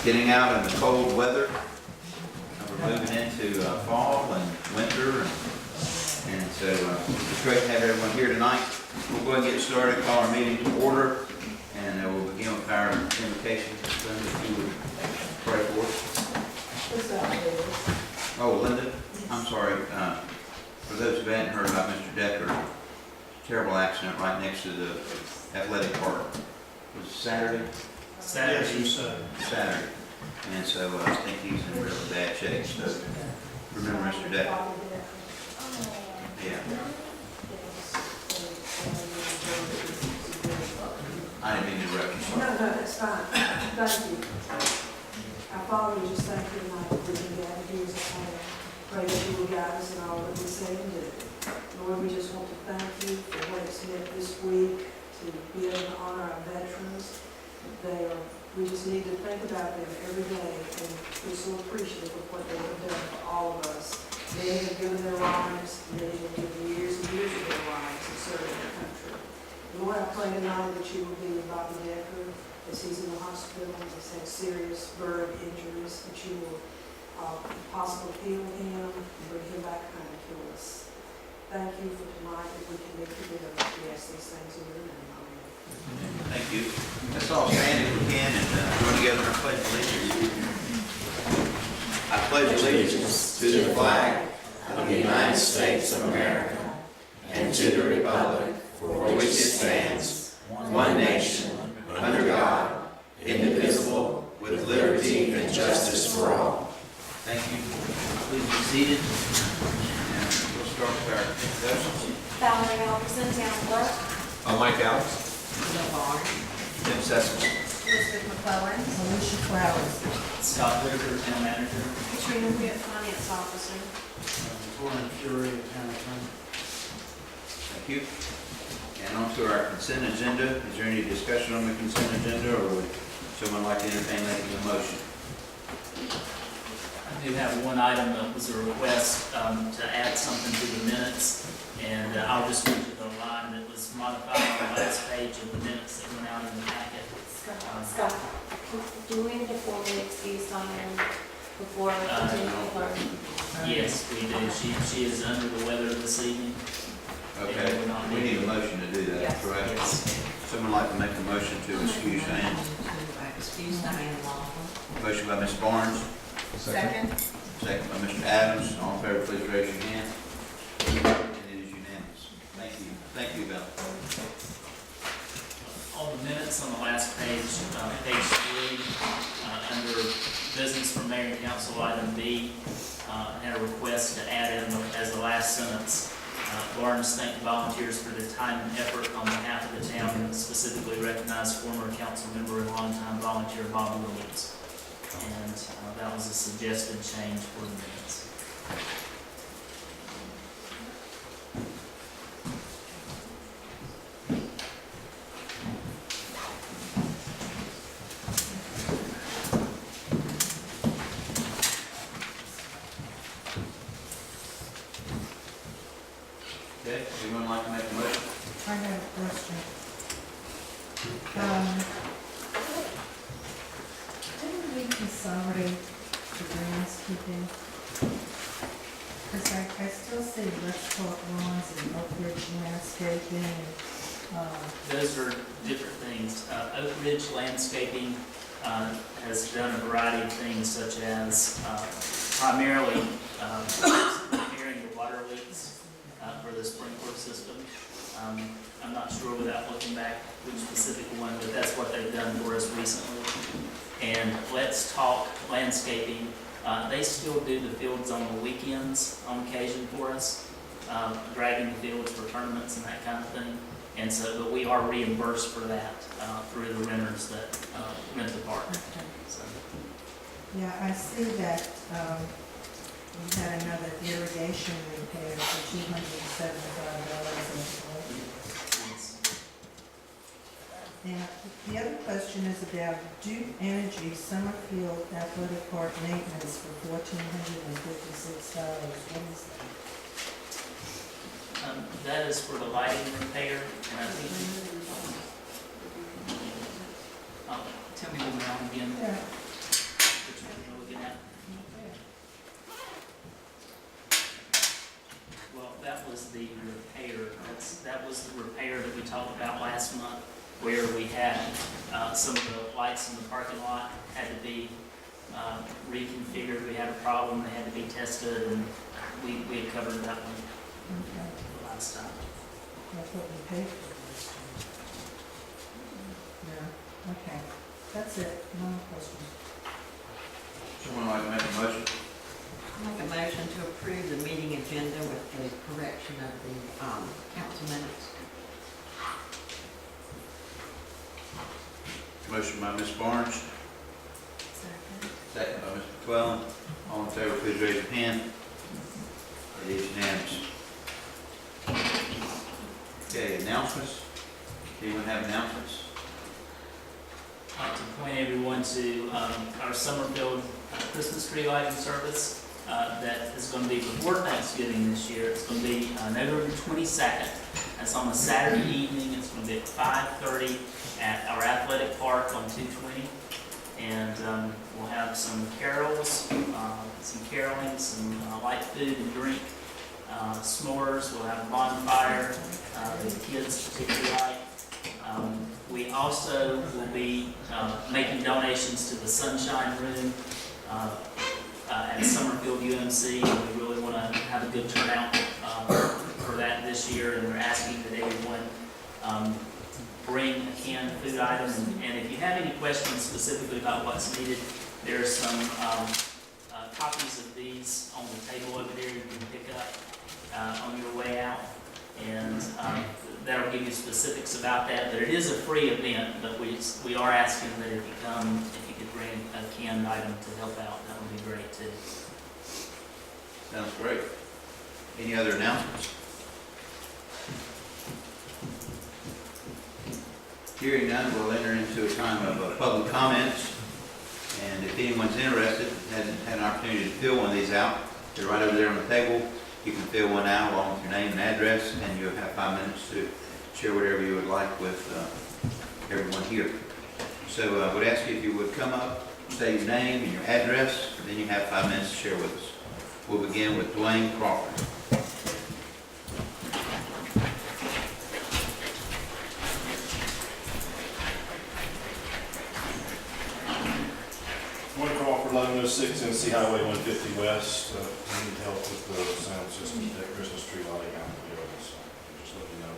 getting out in the cold weather. We're moving into fall and winter, and so it's great to have everyone here tonight. We'll go ahead and get started, call our meeting to order, and we'll begin with our invocation. Linda, if you would pray for us. Oh, Linda, I'm sorry. For those who haven't heard about Mr. Decker, terrible accident right next to the athletic park. Was it Saturday? Saturday. And so I think he's in really bad shape. So remember Mr. Decker. Yeah. I didn't mean to interrupt you. No, that's fine. Thank you. Our Father, we just thank you tonight for being gathered here as a family. Pray that you will guide us in all that we say and do. Lord, we just want to thank you for what it's meant this week to be able to honor our veterans. We just need to think about them every day, and we're so appreciative of what they have done for all of us. Many have given their lives, many have given years and years of their lives in serving their country. Lord, I pray tonight that you will be with Bobby Decker as he's in the hospital, he's had serious burn injuries, that you will possibly heal him and bring him back home to us. Thank you for tonight that we can be together. We ask these things in your name. Amen. Thank you. Let's all stand if we can and join together in our pledge of allegiance. I pledge allegiance to the flag of the United States of America and to the republic for which it stands, one nation, under God, indivisible, with liberty and justice for all. Thank you. Please be seated. And we'll start with our introductions. Valerie Albertson, Town Clerk. Mike Alex. Jim Sessions. Elizabeth McClellan. Alicia Flowers. Scott Whitaker, Town Manager. Katrina Witt, Finance Officer. Warren Fury, Town Attorney. Thank you. And on to our consent agenda. Is there any discussion on the consent agenda, or would someone like to entertain making a motion? I do have one item that was a request to add something to the minutes, and I'll just read you the line that was modified on the last page of the minutes that went out in the packet. Scott, do we need a formally excuse on him before we continue with our? Yes, we do. She is under the weather this evening. Okay, we need a motion to do that, Yes. correct? Yes. Someone like to make a motion to excuse Diane? Excuse Diane Lawson. Motion by Ms. Barnes, Second. second by Mr. Adams. All in favor, please raise your hand. And it is unanimous. Thank you. Thank you, Val. On the minutes on the last page, page 3, under business from Mayor and Council, item B, I had a request to add in as the last sentence. Barnes thanked volunteers for their time and effort on behalf of the town, and specifically recognized former council member and longtime volunteer Bob Williams. And that was a suggested change for the minutes. Okay, anyone like to make a motion? I have a question. Didn't we consolidate the groundskeeping? Because I still see Let's Talk Lawns and Oak Ridge Landscaping. Those are different things. Oak Ridge Landscaping has done a variety of things, such as primarily repairing the water leaks for the sprinkler system. I'm not sure without looking back which specific one, but that's what they've done for us recently. And Let's Talk Landscaping, they still do the fields on the weekends on occasion for us, dragging the fields for tournaments and that kind of thing. And so, but we are reimbursed for that through the renters that rent the park. So, Yeah, I see that we had another irrigation repair for $275. Now, the other question is about Duke Energy Summerfield Athletic Park maintenance for $1,456. What is that? that is for the lighting repair, and I think, tell me the amount again. Yeah. talked about last month, where we had some of the lights in the parking lot had to be reconfigured. We had a problem, they had to be tested, and we had covered that one last time. That's what we paid for last time. Yeah, okay, that's it, no questions. Someone like to make a motion? Make a motion to approve the meeting agenda with the correction of the council minutes. Motion by Ms. Barnes, second by Mr. McClellan. All in favor, please raise your hand. It is unanimous. Okay, announcements? Anyone have announcements? I'd like to point everyone to our Summerfield Christmas tree lighting service that is going to be before Thanksgiving this year. It's going to be November 22nd. That's on a Saturday evening. It's going to be at 5:30 at our athletic park on 220. And we'll have some carols, some caroling, some light food and drink, s'mores. We'll have a bonfire. The kids particularly like. We also will be making donations to the Sunshine Room at Summerfield UMC. We really want to have a good turnout for that this year, and we're asking that everyone bring a canned food item. And if you have any questions specifically about what's needed, there's some copies of these on the table over there you can pick up on your way out. And that'll give you specifics about that. But it is a free event, but we are asking that if you come, if you could bring a canned item to help out, that would be great too. Sounds great. Any other announcements? Hearing none, we'll enter into a time of public comments. And if anyone's interested, hasn't had an opportunity to fill one of these out, they're right over there on the table. You can fill one out along with your name and address, and you'll have 5 minutes to share whatever you would like with everyone here. So I would ask you if you would come up, say your name and your address, and then you have 5 minutes to share with us. We'll begin with Dwayne Crawford. Dwayne Crawford, 1106 Tennessee Highway 150 West. I need help with the sound system, that Christmas tree lighting out in the building, so just let you know.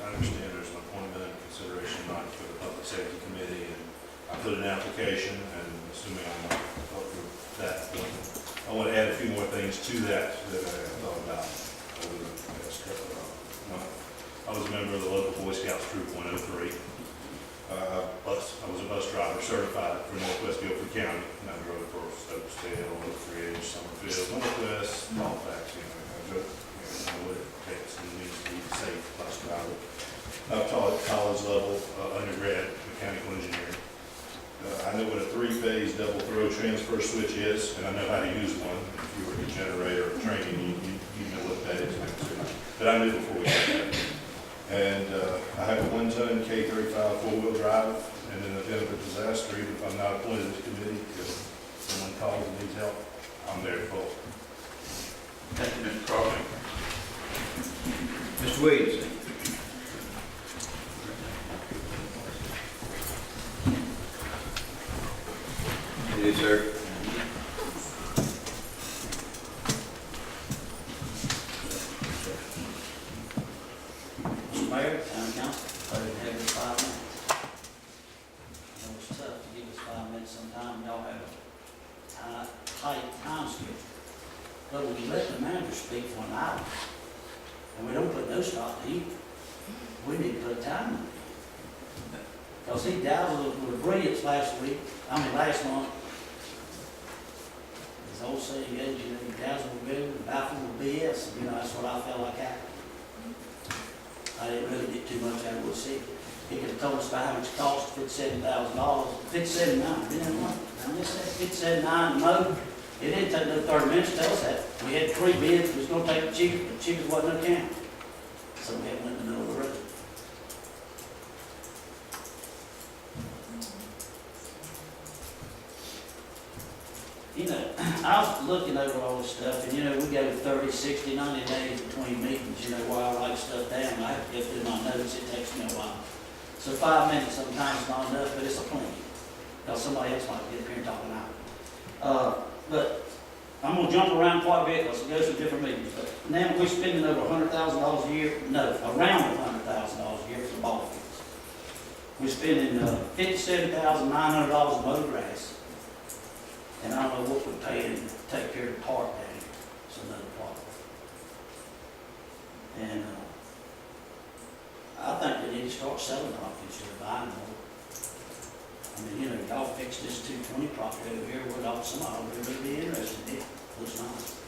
I understand there's an appointment and consideration night for the Public Safety Committee, and I put an application, and assuming I'm going to go through that, I want to add a few more things to that I thought about over the past couple of months. I was a member of the local Boy Scouts Troop 103. I was a bus driver certified for Northwest Guilford County, and I drove for Stokesdale, Oak Ridge, Summerfield, Northwest, Halifax. I drove, I know what it takes and needs to be a safe bus driver. I've taught at college level, undergrad, mechanical engineering. I know what a 3-phase double throw transfer switch is, and I know how to use one. If you were a generator or training, you know what that is. But I knew before we got that. And I have a 1-ton K35 4-wheel drive, and in the event of a disaster, even if I'm not appointed to the committee, if someone calls and needs help, I'm there to help. Thank you, Mr. Crawford. Mr. Williams. It is, sir. Mayor, Town Council, I didn't have this 5 minutes. I know it's tough to give us 5 minutes sometimes, y'all have a tight time schedule. But when you let the manager speak for an hour, and we don't put no stop to him, we need to put a time limit. Because he dazzled with brilliance last month. His old saying is, you know, he dazzled with brilliance, baffled with BS, you know, that's what I felt like happened. I didn't really get too much out of what he said. He could have told us about how much it cost, $57,000, $57,900, you know what? Now this said $57,900 no. It didn't take no 30 minutes to tell us that. We had 3 bids, we was gonna take the cheapest, but the cheapest wasn't no count. So we had went in the middle of the road. You know, I was looking over all this stuff, and you know, we go 30, 60, 90 days between meetings, you know, why I like this stuff down, I have to go through my notes, it takes me a while. So 5 minutes sometimes is not enough, but it's a plenty. Now somebody else might get up here and talk an hour. But I'm gonna jump around quite a bit because it goes to different meetings. But now we're spending over $100,000 a year, no, around $100,000 a year for the ball fields. We're spending $57,900 in mow grass. And I don't know what we're paying to take care of the park down here. It's another problem. And I think they need to start selling rock instead of buying more. I mean, you know, y'all fix this 220 property over here, well, somebody would really be interested in it. Looks nice.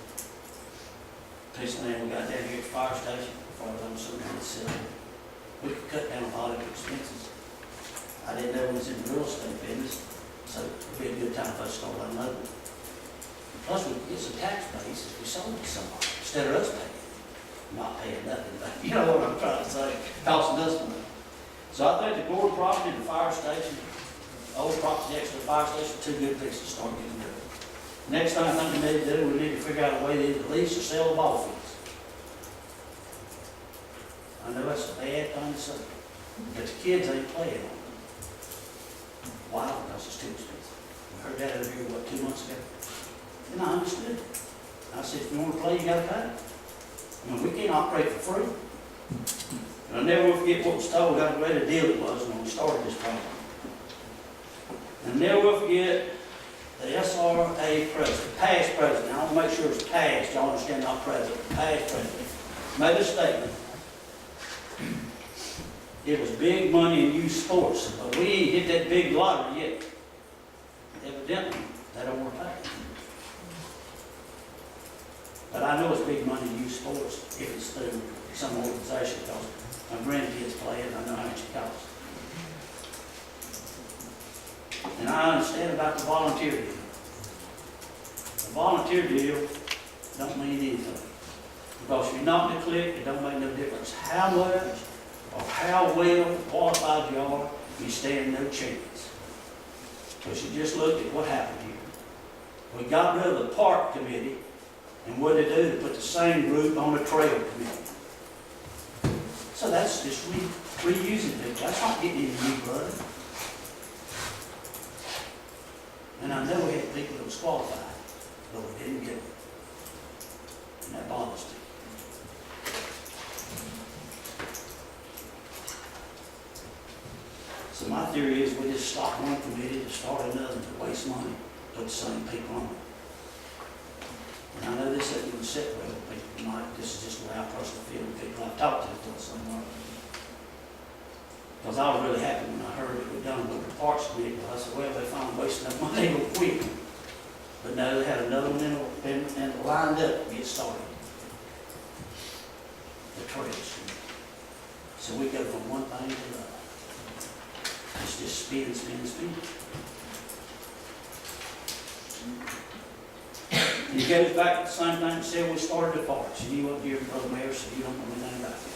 Piece of land we got down here at the fire station, before I'm some kind of silver. We could cut down a lot of expenses. I didn't know we was in the real estate business, so it'd be a good time for us to start unloading. Plus, we could get some tax base if we sold it to somebody, instead of us paying. Not paying nothing, but you know what I'm trying to say, costing us money. So I think the Gordon property, the fire station, old property next to the fire station, two good places to start getting rid of. Next thing I think we need to do, we need to figure out a way to either lease or sell the ball fields. I know that's a bad thing to say, but the kids ain't playing on them. Why? Because it's too expensive. We heard that over here, what, 2 months ago? And I understood. I said, if you want to play, you gotta pay. I mean, we can't operate for free. And I never will forget what was told, how great a deal it was when we started this program. And I never will forget the SRA president, past president, I want to make sure it's past, y'all understand, not president, past president, made a statement. It was big money in youth sports, but we ain't hit that big lottery yet. Evidently, they don't want to pay. But I know it's big money in youth sports if it's through some organization, because my grandkids play it, I know how much it costs. And I understand about the volunteer deal. The volunteer deal don't mean anything. Because if you're not in the clique, it don't make no difference how much or how well qualified you are, you stand no chance. Because you just look at what happened here. We got rid of the park committee, and what did they do? They put the same group on the trail committee. So that's just reusing people. That's not getting any new blood. And I know we had people that was qualified, but we didn't get them. And that bothers me. So my theory is we just stop one committee to start another to waste money, put the same people on it. And I know this isn't going to sit well with people tonight. This is just the way I personally feel with people I've talked to feel somewhere. Because I was really happy when I heard it was done with the Parks Committee. I said, well, they finally wasted enough money real quick. But no, they had another one and lined up to get started. The Trails Committee. So we go from one thing to the other. It's just spin, spin, spin. And it goes back to the same thing that said we started the parks. And you up here, Brother Mayor, so you don't know anything about this.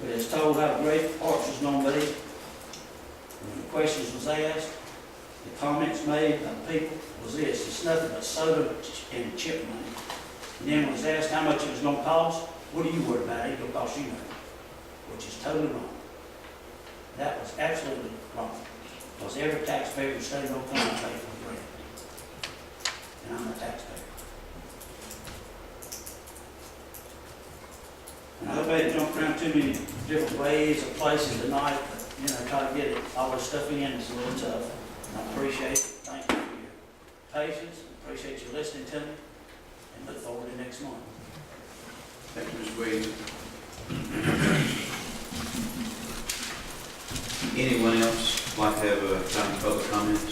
But it's told how great the parks was going to be. When the questions was asked, the comments made by the people was this: it's nothing but soda and chip money. And then when it was asked how much it was going to cost, what are you worried about? It ain't going to cost you nothing. Which is totally wrong. That was absolutely wrong. Because every taxpayer in the state of Oklahoma pays for the rent. And I'm a taxpayer. And I hope I didn't jump around too many different ways or places tonight, but, you know, try to get it, all this stuff in. It's a little tough. And I appreciate it. Thank you for your patience. Appreciate you listening to me. And look forward to next month. Thank you, Ms. Wade. Anyone else like to have time for public comments? I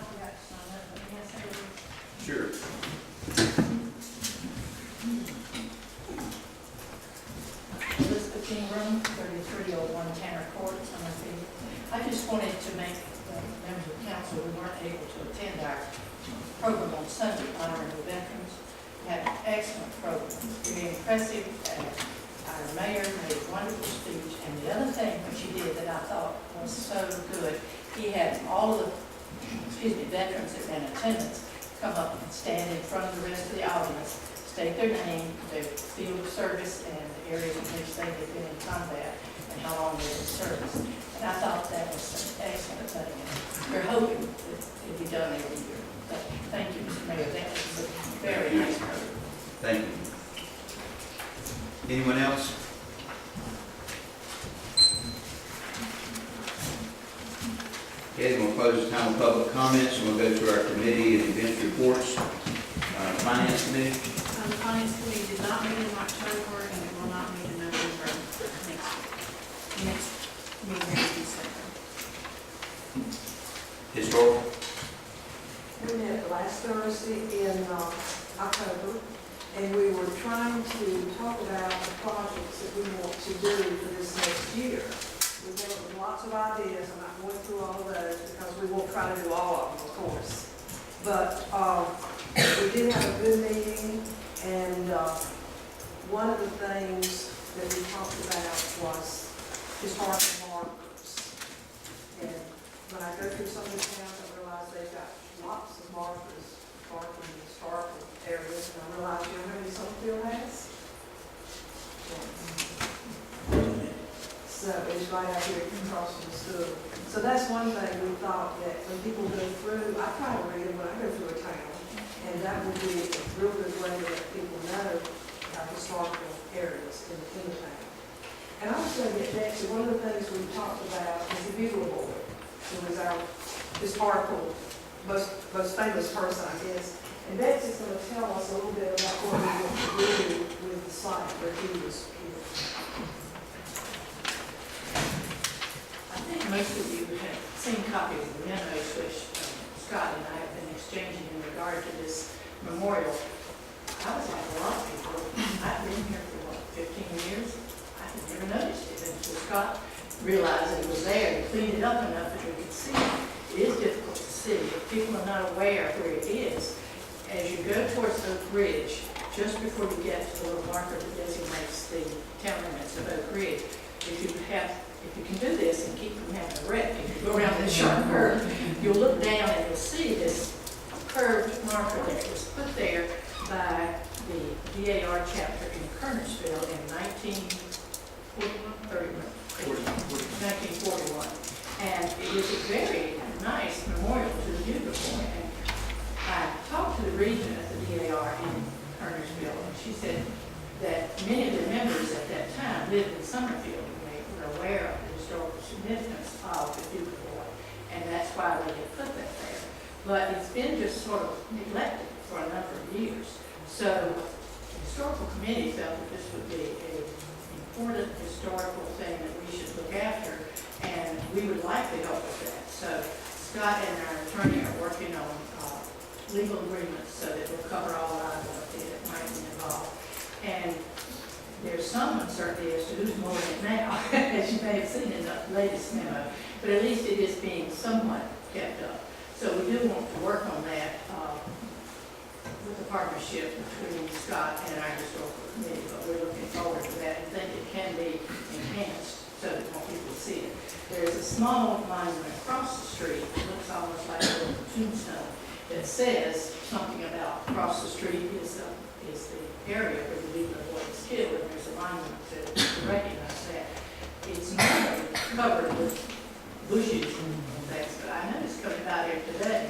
forgot to sign up, but yes, I did. Sure. Elizabeth King Room, 3301 Tanner Court, Summerfield. I just wanted to make the members of council who weren't able to attend our program on Sunday honoring the veterans. We had an excellent program, very impressive. Our mayor made a wonderful speech, and the other thing which he did that I thought was so good, he had all of the, veterans that were in attendance come up and stand in front of the rest of the audience, state their name, their field of service and the areas in which they have been in combat and how long they've been in service. And I thought that was an excellent thing. And we're hoping that it'll be done every year. But thank you, Mr. Mayor. That was a very nice program. Thank you. Anyone else? Okay, then we'll close the time of public comments, and we'll go to our committee and events reports. Finance Committee. The Finance Committee did not meet in October, and it will not meet in November next meeting in December. Historical. We met last Thursday in October, and we were trying to talk about the projects that we want to do for this next year. We came up with lots of ideas. I'm not going through all of those because we won't try to do all of them, of course. But we did have a good meeting, and one of the things that we talked about was historical markers. And when I go through some of the towns, I realize they've got lots of markers marking historical areas, and I realize, you know how many Summerfield has? So it's right out here across from the school. So that's one thing we thought, that when people go through, I try to read them when I go through a town, and that would be a real good way to let people know our historical areas in the town. And I was going to get back to one of the things we talked about is the bugle board. It was our historical, most famous person, I guess. And Betsy's going to tell us a little bit about what we want to do with the site where he was here. I think most of you have seen copies of the memos which Scott and I have been exchanging in regard to this memorial. I was like a lot of people. I've been here for, 15 years. I had never noticed it until Scott realized that it was there and cleaned it up enough that we could see it. It is difficult to see. If people are not aware of where it is, as you go towards Oak Ridge, just before you get to the little marker that designates the town limits of Oak Ridge, if you can do this and keep from having a wreck, if you go around that sharp curve, you'll look down and you'll see this curved marker that was put there by the DAR chapter in Kernersville in 1941. And it is a very nice memorial to the uniform. And I talked to the regent at the DAR in Kernersville, and she said that many of the members at that time lived in Summerfield, and they were aware of the historical significance of the Duke Boy, and that's why they had put that there. But it's been just sort of neglected for a number of years. So the historical committee felt that this would be an important historical thing that we should look after, and we would like the help with that. So Scott and our attorney are working on legal agreements so that we'll cover all liability that might be involved. And there's some uncertainty as to who's mowing it now, as you may have seen in the latest memo, but at least it is being somewhat kept up. So we do want to work on that with the partnership between Scott and our historical committee, but we're looking forward to that and think it can be enhanced so that more people see it. There's a small monument across the street, it looks almost like a little tombstone, that says something about across the street is the area where the Duke Boy was killed, and there's a monument to recognize that. It's normally covered with bushes and things, but I noticed coming out here today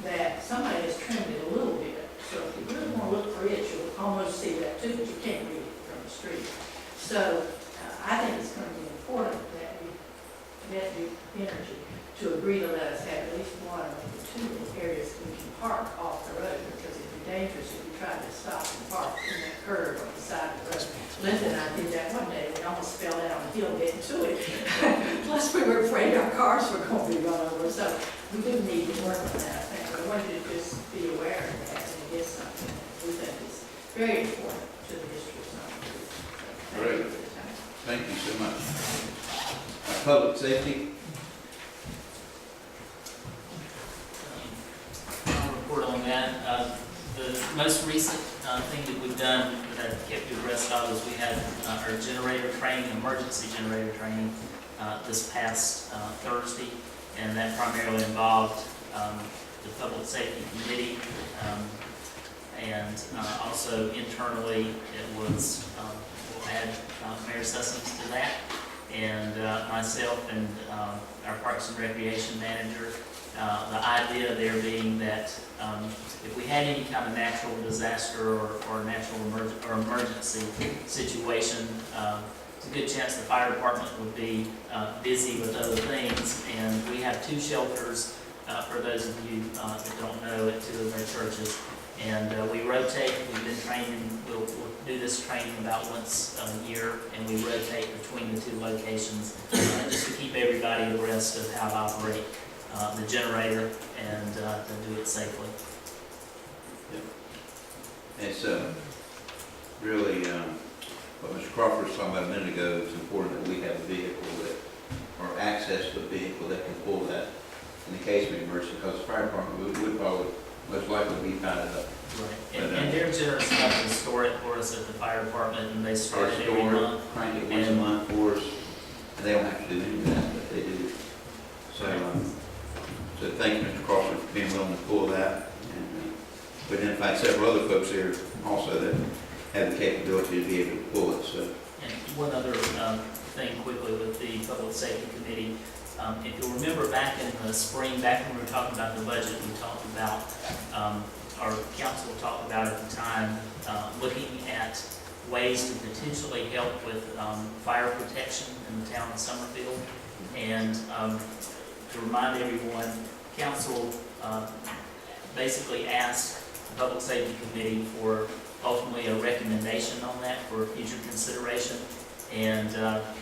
that somebody has trimmed it a little bit. So if you really want to look for it, you'll almost see that too, but you can't read it from the street. So I think it's going to be important that we get the energy to agree to let us have at least one or maybe two areas we can park off the road, because it'd be dangerous if you tried to stop and park in that curve on the side of the road. Linda and I did that one day. We almost fell down the hill getting to it. Plus we were afraid our cars were going to be run over. So we do need to work on that, I think. I want you to just be aware of that, and it is something that we think is very important to the history of Summerfield. So thank you for your time. Thank you so much. Public safety. I'll report on that. The most recent thing that we've done that I kept you abreast of is we had our generator training, emergency generator training, this past Thursday, and that primarily involved the Public Safety Committee, and also internally it was Sussums to that. And myself and our Parks and Recreation manager, the idea there being that if we had any kind of natural disaster or natural emergency situation, it's a good chance the fire department would be busy with other things. And we have 2 shelters, for those of you that don't know, at 2 of our churches. And we rotate. We've been training. We'll do this training about once a year, and we rotate between the 2 locations just to keep everybody abreast of how to operate the generator and to do it safely. It's really, what Mr. Crawford was talking about a minute ago, it's important that we have a vehicle that, or access to a vehicle that can pull that in the case of emergency, because the fire department would probably most likely be tied up. Right. And they're generous enough to store it for us at the fire department, and they start it every month. Crank it once a month for us, and they don't have to do any of that, but they do. So, so thank you, Mr. Crawford, for being willing to pull that. And we identified several other folks here also that have the capability to be able to pull it, so. And one other thing quickly with the Public Safety Committee. If you'll remember back in the spring, back when we were talking about the budget, we talked about, our council talked about at the time, looking at ways to potentially help with fire protection in the town of Summerfield. And to remind everyone, council basically asked the Public Safety Committee for ultimately a recommendation on that for future consideration. And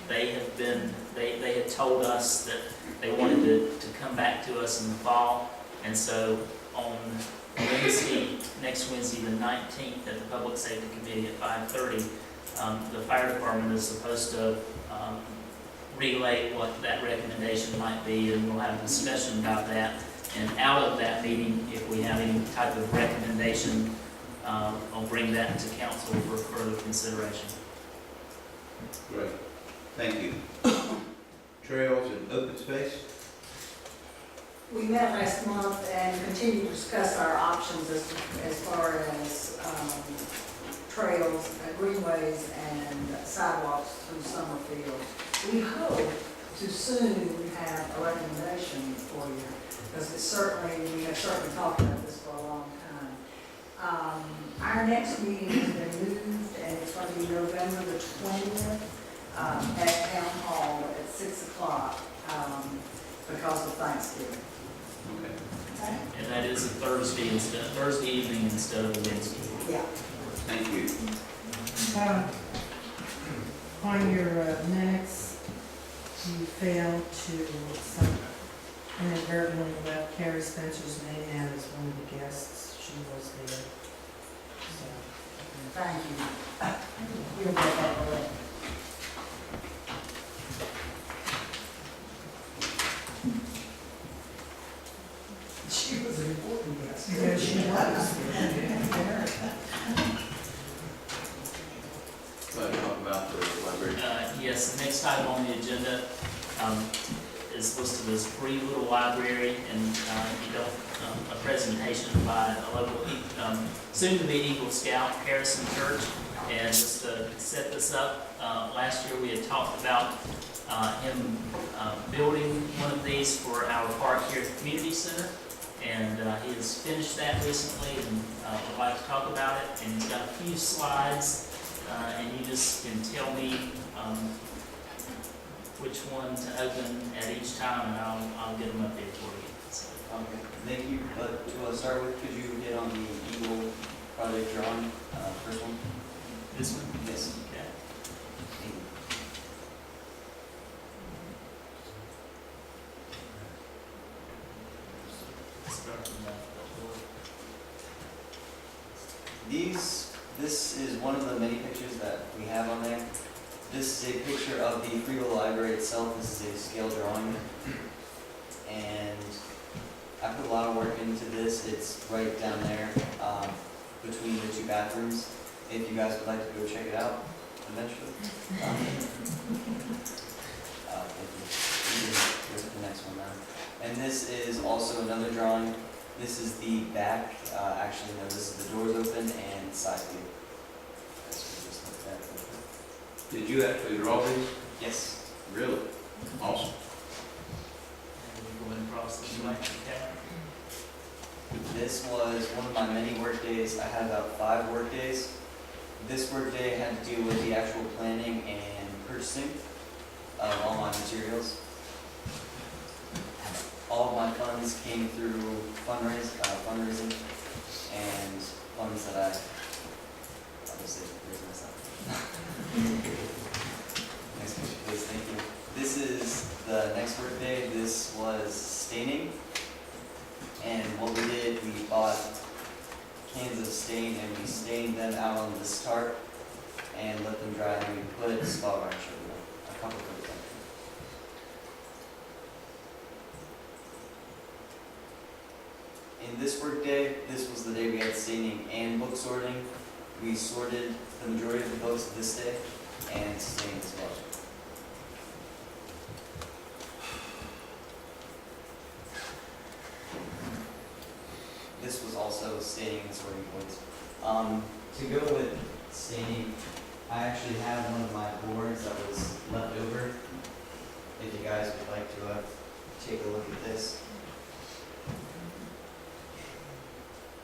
they had told us that they wanted to come back to us in the fall. And so on next Wednesday the 19th at the Public Safety Committee at 5:30, the fire department is supposed to relay what that recommendation might be, and we'll have a discussion about that. And out of that meeting, if we have any type of recommendation, I'll bring that to council for further consideration. Great. Thank you. Trails and open space? We met last month and continue to discuss our options as far as trails, greenways, and sidewalks through Summerfield. We hope to soon have a recommendation for you, because we have certainly talked about this for a long time. Our next meeting has been moved, and it's going to be November the 20th at Town Hall at 6 o'clock because of Thanksgiving. Okay. Okay? And that is a Thursday evening instead of a Wednesday. Yeah. Thank you. On your minutes, you failed to inadvertently left Carrie Spencer's name out as one of the guests. She was there. So, Thank you. you'll get that away. She was an important guest. There she was. Let's talk about the library. Yes, the next item on the agenda is listed as Free Little Library, and a presentation by a local, soon-to-be Eagle Scout, Harrison Church. And just to set this up, last year we had talked about him building one of these for our park here at the community center. And he has finished that recently, and would like to talk about it. And he's got a few slides, and you just can tell me which one to open at each time, and I'll get them up there for you. So. Okay, thank you. To start with, could you hit on the Eagle project drawing, first one? This one? Yes. Okay. Thank you. Start from the This is one of the many pictures that we have on there. This is a picture of the Free Will Library itself. This is a scale drawing. And I put a lot of work into this. It's right down there between the 2 bathrooms. If you guys would like to go check it out eventually. Thank you. Go to the next one now. And this is also another drawing. This is the back. Actually, no, this is the doors open and side view. Just look at that real quick. Did you actually draw these? Yes. Really? Awesome. And going across the selection tab. This was one of my many work days. I had about 5 work days. This work day had to do with the actual planning and purchasing of all my materials. All of my funds came through fundraising and funds that I obviously raised myself. Next picture, please. Thank you. This is the next work day. This was staining. And what we did, we bought cans of stain and we stained them out on this tarp and let them dry, and we put spot varnish over them, a couple of them. In this work day, this was the day we had staining and book sorting. We sorted the majority of the books this day and stained as well. This was also staining and sorting points. To go with staining, I actually have one of my boards that was left over. If you guys would like to take a look at this.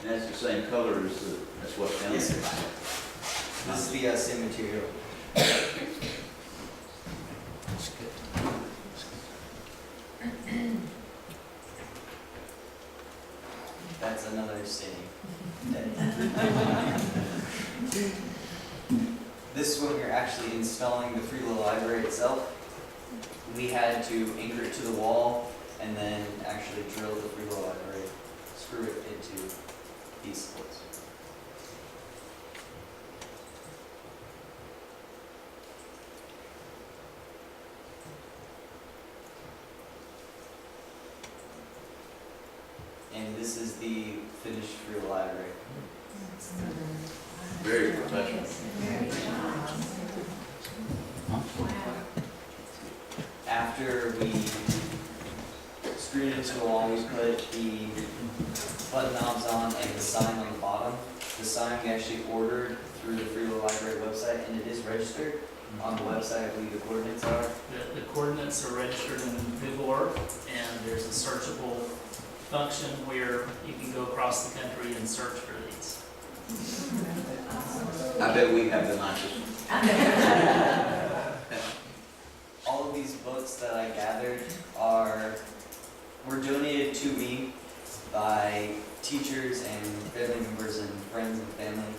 And that's the same color as that's what's down Yes, there. sir. This is the same material. That's another staining. This is when we were actually installing the Freelow library itself. We had to anchor it to the wall and then actually drill the Freelow library, screw it into these supports. And this is the finished Freelow library. Very professional. After we screwed it into the wall, we put the button knobs on and the sign on the bottom. The sign we actually ordered through the Freelow Library website, and it is registered on the website. I believe the coordinates are. The coordinates are registered in Google Earth, and there's a searchable function where you can go across the country and search for these. I bet we have the nicest. All of these books that I gathered were donated to me by teachers and family members and friends and family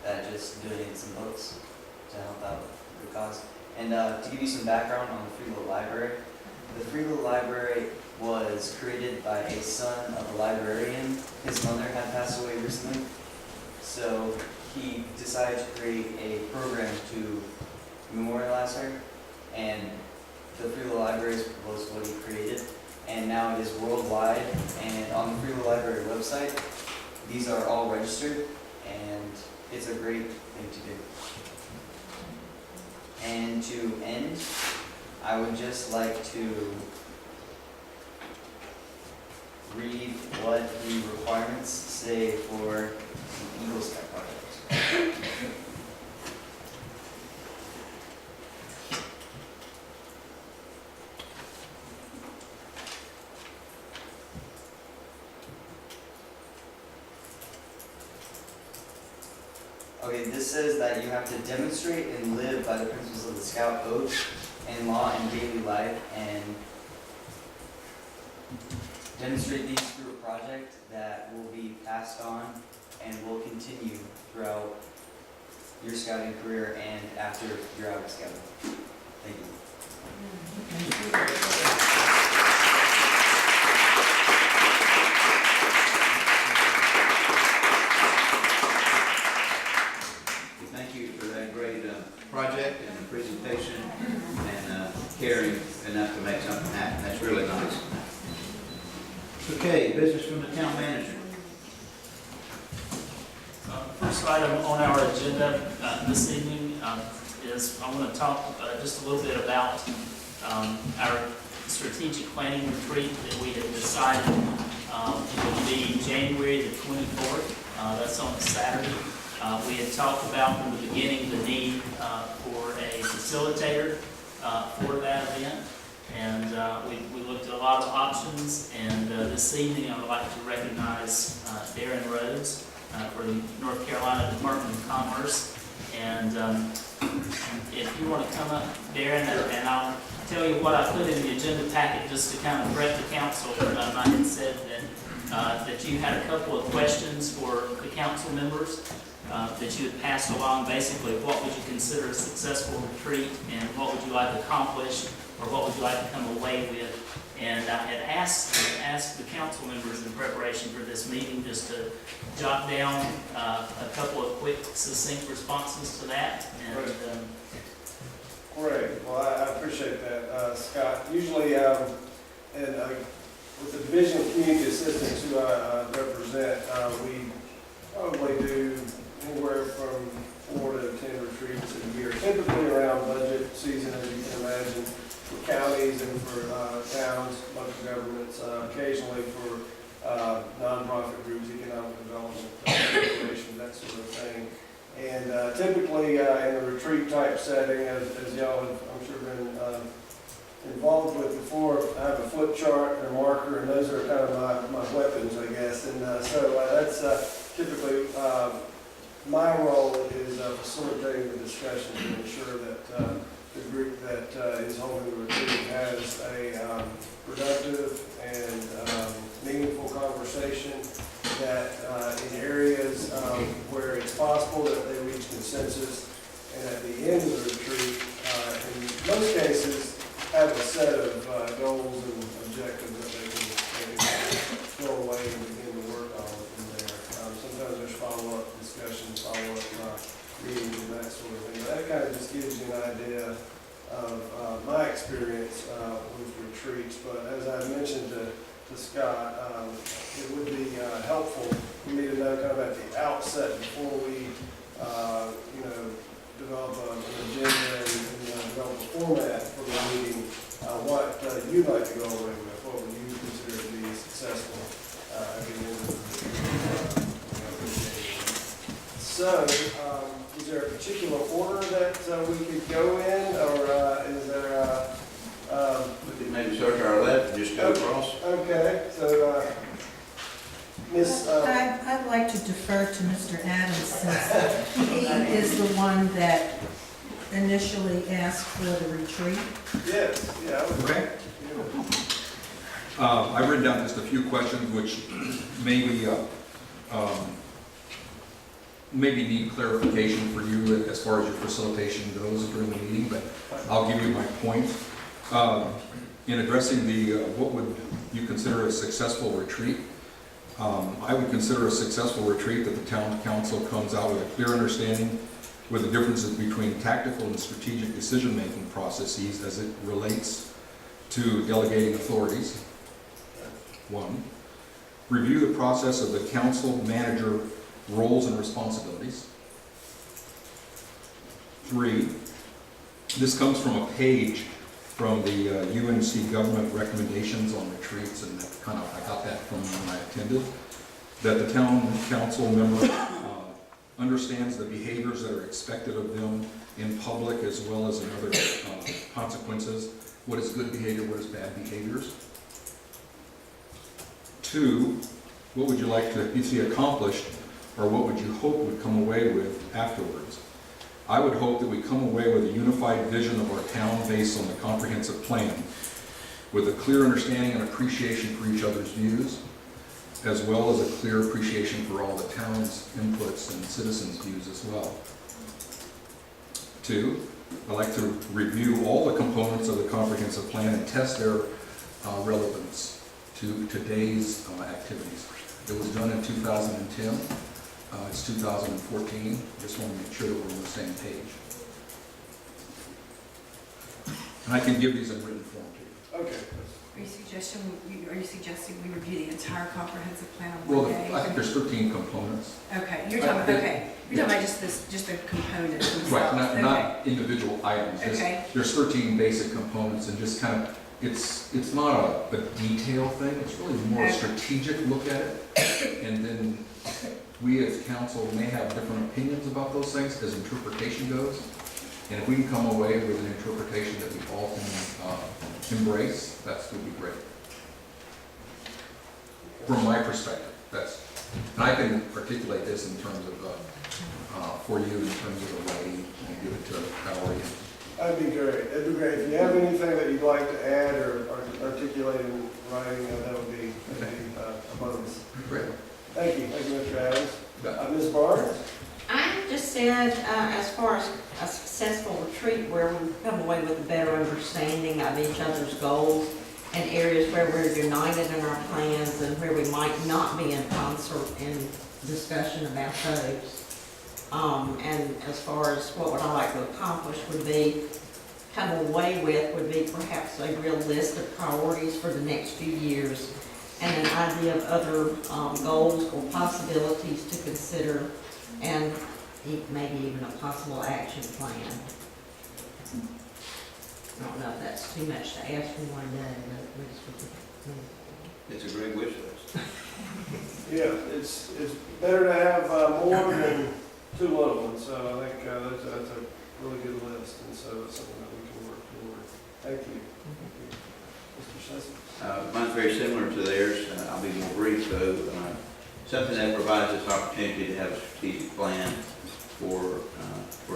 that just donated some books to help out the cause. And to give you some background on the Freelow Library, the Freelow Library was created by a son of a librarian. His mother had passed away recently, so he decided to create a program to memorialize her, and the Freelow Library was what he created, and now it is worldwide. And on the Freelow Library website, these are all registered, and it's a great thing to do. And to end, I would just like to read what the requirements say for the Eagle Scout project. Okay, this says that you have to demonstrate and live by the principles of the Scout Oath and law in daily life, and demonstrate these through a project that will be passed on and will continue throughout your scouting career and after you're out of scouting. Thank you. Thank you for that great project and presentation and caring enough to make something happen. That's really nice. Okay, business from the town manager. First item on our agenda this evening is I want to talk just a little bit about our strategic planning retreat that we have decided will be January the 24th. That's on a Saturday. We had talked about from the beginning the need for a facility facilitator for that event. And we looked at a lot of options, and this evening I would like to recognize Darren Rhodes for the North Carolina Department of Commerce. And if you want to come up, Darren, and I'll tell you what I put in the agenda packet just to kind of prep the council. I had said that you had a couple of questions for the council members that you had passed along. Basically, what would you consider a successful retreat, and what would you like to accomplish, or what would you like to come away with? And I had asked the council members in preparation for this meeting just to jot down a couple of quick, succinct responses to that. And Great. Well, I appreciate that, Scott. Usually, with the Division of Community Assistance, who I represent, we probably do anywhere from 4 to 10 retreats a year, typically around budget season, as you can imagine, for counties and for towns, local governments, occasionally for nonprofit groups, economic development, corporations, that sort of thing. And typically in a retreat type setting, as y'all have, I'm sure, been involved with before, I have a flip chart and a marker, and those are kind of my weapons, I guess. And so that's typically my role is facilitating the discussion to ensure that the group that is holding the retreat has a productive and meaningful conversation, that in areas where it's possible that they reach consensus, and at the end of the retreat, in most cases, have a set of goals and objectives that they can go away and begin to work on from there. Sometimes there's follow-up discussions, follow-up meetings and that sort of thing. But that kind of just gives you an idea of my experience with retreats. But as I mentioned to Scott, it would be helpful for me to know kind of at the outset, before we develop an agenda and develop a format for the meeting, what you'd like to go away with, what would you consider to be successful at the end of the meeting. So, is there a particular order that we could go in, or is there We could maybe start to our left and just go across. okay, so Miss, I'd like to defer to Mr. Adams, since he is the one that initially asked for the retreat. yes, yeah, I would. Okay. I've written down just a few questions which maybe need clarification for you as far as your facilitation goes during the meeting, but I'll give you my point. In addressing what would you consider a successful retreat, I would consider a successful retreat that the town council comes out with a clear understanding with the differences between tactical and strategic decision-making processes as it relates to delegating authorities. 1. Review the process of the council manager roles and responsibilities. 3. This comes from a page from the UNC government recommendations on retreats, and that I got that from when I attended, that the town council member understands the behaviors that are expected of them in public as well as in other consequences. What is good behavior, what is bad behaviors? 2, what would you like to see accomplished, or what would you hope would come away with afterwards? I would hope that we come away with a unified vision of our town based on the comprehensive plan, with a clear understanding and appreciation for each other's views, as well as a clear appreciation for all the town's inputs and citizens' views as well. 2, I'd like to review all the components of the comprehensive plan and test their relevance to today's activities. It was done in 2010. It's 2014. Just want to make sure that we're on the same page. And I can give these in written form to you. Okay. Are you suggesting we review the entire comprehensive plan on Well, one day? I think there's 13 components. Okay, you're talking about just the components themselves. Right, not individual items. Okay. There's 13 basic components, and just kind of, it's not a detail thing. It's really more a strategic look at it. And then we as council may have different opinions about those things as interpretation goes. And if we can come away with an interpretation that we all can embrace, that's would be great. From my perspective, and I can articulate this in terms of, for you in terms of the writing and give it to Valerie. That'd be great. It'd be great. If you have anything that you'd like to add or articulate in writing, that would be a bonus. Great. Thank you, Mr. Adams. Yeah. Ms. Barnes? I just said, as far as a successful retreat where we come away with a better understanding of each other's goals and areas where we're united in our plans and where we might not be in concert in discussion about those. And as far as what would I like to accomplish would be, come away with would be perhaps a real list of priorities for the next few years and an idea of other goals or possibilities to consider and maybe even a possible action plan. I don't know if that's too much to ask in one day, but at least we could. It's a great wish list. Yeah, it's better to have more than too little, and so I think that's a really good list, and so it's something that we can work toward. Thank you. Mr. Sessions? Mine's very similar to theirs. I'll be more brief though. Something that provides us opportunity to have a strategic plan for